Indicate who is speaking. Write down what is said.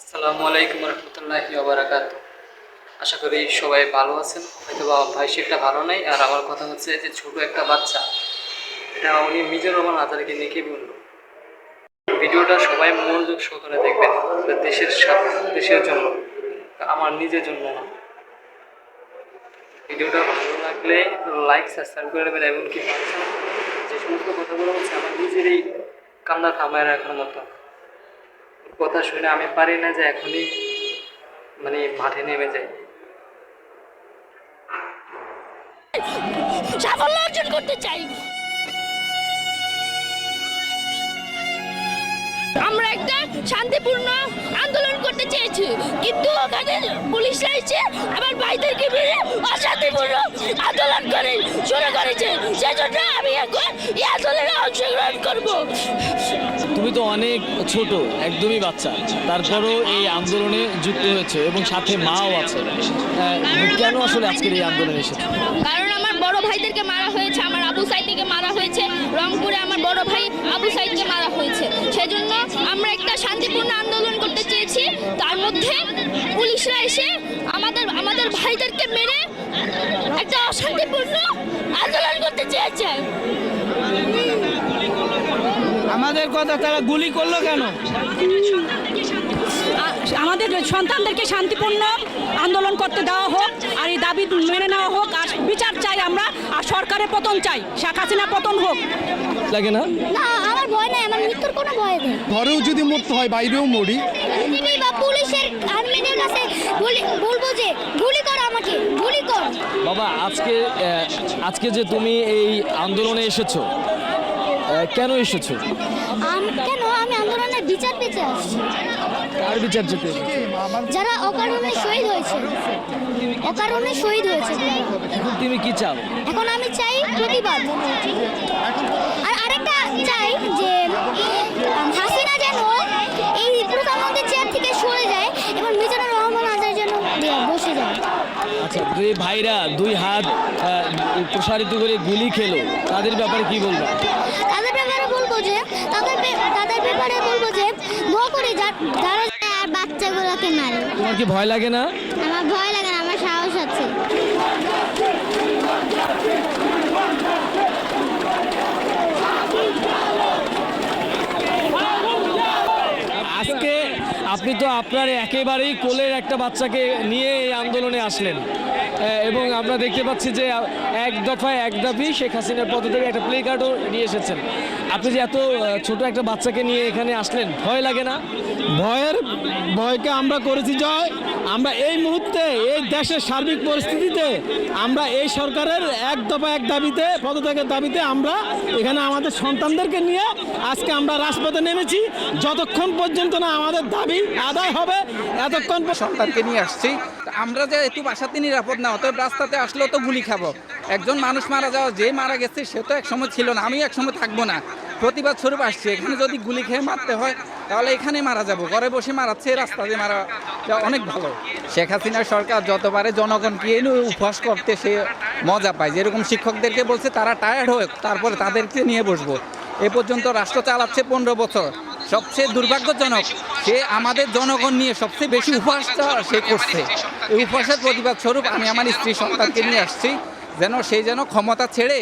Speaker 1: আসসালামু আলাইকুম রহমতুল্লাহি ওয়া বারাকাতুহু। আশা করি সবাই ভালো আছেন। হয়তো বা ভাই সেটা ভালো নাই। আর আমার কথা হচ্ছে যে ছোট একটা বাচ্চা, এটা উনি মিজানুর রহমান আজাদকে নিয়ে কি বলল। ভিডিওটা সবাই মনোযোগ সহকারে দেখবেন। এটা দেশের সাথে, দেশের জন্য, আমার নিজের জন্য না। ভিডিওটা ভালো লাগলে লাইক সাবস্ক্রাইব করে নেবেন। এবং কি যে সমস্ত কথাগুলো হচ্ছে আমার নিজেরই কান্না থামায় রাখার মতো। কথা শুনে আমি পারি না যে এখনই মাঠে নেমে যাই।
Speaker 2: সাফল্য অর্জন করতে চাই। আমরা একটা শান্তিপূর্ণ আন্দোলন করতে চেয়েছি, কিন্তু ওখানে পুলিশরা এসে আমার ভাইদেরকে মেরে অশান্তিপূর্ণ আন্দোলন করে শুরু করেছে। সেজন্য আমি এখন এই আন্দোলনে অংশগ্রহণ করব।
Speaker 3: তুমি তো অনেক ছোট, একদমই বাচ্চা, তারপরও এই আন্দোলনে যুক্ত হয়েছে এবং সাথে মাও আছে। কেন আসলে আজকের এই আন্দোলনে এসেছে?
Speaker 2: কারণ আমার বড় ভাইদেরকে মারা হয়েছে, আমার আবু সাইদকে মারা হয়েছে, রংপুরে আমার বড় ভাই আবু সাইদকে মারা হয়েছে। সেজন্য আমরা একটা শান্তিপূর্ণ আন্দোলন করতে চেয়েছি। তার মধ্যে পুলিশরা এসে আমাদের ভাইদেরকে মেরে একটা অশান্তিপূর্ণ আন্দোলন করতে চেয়েছে।
Speaker 4: আমাদের কথা তারা গুলি করলো কেন?
Speaker 5: আমাদের সন্তানদেরকে শান্তিপূর্ণ আন্দোলন করতে দেওয়া হোক, আর এই দাবি মেনে নেওয়া হোক, আর বিচার চাই আমরা, আর সরকারের পতন চাই, শেখ হাসিনা পতন হোক।
Speaker 3: লাগে না?
Speaker 2: না, আমার ভয় নাই, আমার মৃত্যুর কোনো ভয় নেই।
Speaker 4: ঘরেও যদি মরতে হয় বাইরেও মরি।
Speaker 2: বা পুলিশের আর্মিদের কাছে বলবো যে গুলি কর, আমাকে গুলি কর।
Speaker 3: বাবা, আজকে যে তুমি এই আন্দোলনে এসেছো, কেন এসেছো?
Speaker 2: কেন আমি আন্দোলনের বিচার পেতে আসছি।
Speaker 3: কার বিচার যেতে?
Speaker 2: যারা অকারণে শহীদ হয়েছে, অকারণে শহীদ হয়েছে।
Speaker 3: এখন তুমি কি চাও?
Speaker 2: এখন আমি চাই প্রতিবাদ, আর আরেকটা চাই যে হাসিনা যেন এই প্রধানমন্ত্রীর চেয়ার থেকে সরে যায় এবং মিজানুর রহমান আজাদ যেন বসে যায়।
Speaker 3: আচ্ছা, দুই ভাইরা দুই হাত প্রসারিত করে গুলি খেলো, তাদের ব্যাপারে কি বলবো?
Speaker 2: তাদের ব্যাপারে বলবো যে তাদের ব্যাপারে বলবো যে দোয়া করে যারা আর বাচ্চাগুলোকে মারে।
Speaker 3: তোমার কি ভয় লাগে না?
Speaker 2: আমার ভয় লাগে না, আমার সাহস আছে।
Speaker 3: আজকে আপনি তো আপনার একেবারেই কোলের একটা বাচ্চাকে নিয়ে এই আন্দোলনে আসলেন, এবং আমরা দেখতে পাচ্ছি যে এক দফায় এক দাবি শেখ হাসিনার পদ থেকে একটা প্লে কার্ডও নিয়ে এসেছেন। আপনি যে এত ছোট একটা বাচ্চাকে নিয়ে এখানে আসলেন, ভয় লাগে না?
Speaker 4: ভয়কে আমরা করেছি জয়। আমরা এই মুহূর্তে এই দেশের সার্বিক পরিস্থিতিতে আমরা এই সরকারের এক দফা এক দাবিতে, পদত্যাগের দাবিতে আমরা এখানে আমাদের সন্তানদেরকে নিয়ে আজকে আমরা রাজপথে নেমেছি। যতক্ষণ পর্যন্ত না আমাদের দাবি আদায় হবে এতক্ষণ
Speaker 6: সন্তানকে নিয়ে আসছি। আমরা যে একটু বাসাতে নিরাপদ না, অতএব রাস্তাতে আসলেও তো গুলি খাবো। একজন মানুষ মারা যাওয়া, যে মারা গেছে সে তো একসময় ছিল না, আমি একসময় থাকবো না। প্রতিবাদ স্বরূপ আসছি। এখানে যদি গুলি খেয়ে মারতে হয় তাহলে এখানে মারা যাব। ঘরে বসে মারাচ্ছে, রাস্তাতে মারা অনেক ভালো। শেখ হাসিনার সরকার যতবারে জনগণকে উপহাস করতে সে মজা পায়। যেরকম শিক্ষকদেরকে বলছে তারা টায়ার্ড হয়ে তারপরে তাদেরকে নিয়ে বসবো। এ পর্যন্ত রাষ্ট্র চালাচ্ছে 15 বছর। সবচেয়ে দুর্ভাগ্যজনক, সে আমাদের জনগণ নিয়ে সবচেয়ে বেশি উপহাসটা সে করছে। এই উপহাসের প্রতিবাদ স্বরূপ আমি আমার স্ত্রী সন্তানকে নিয়ে আসছি, যেন ক্ষমতা ছেড়ে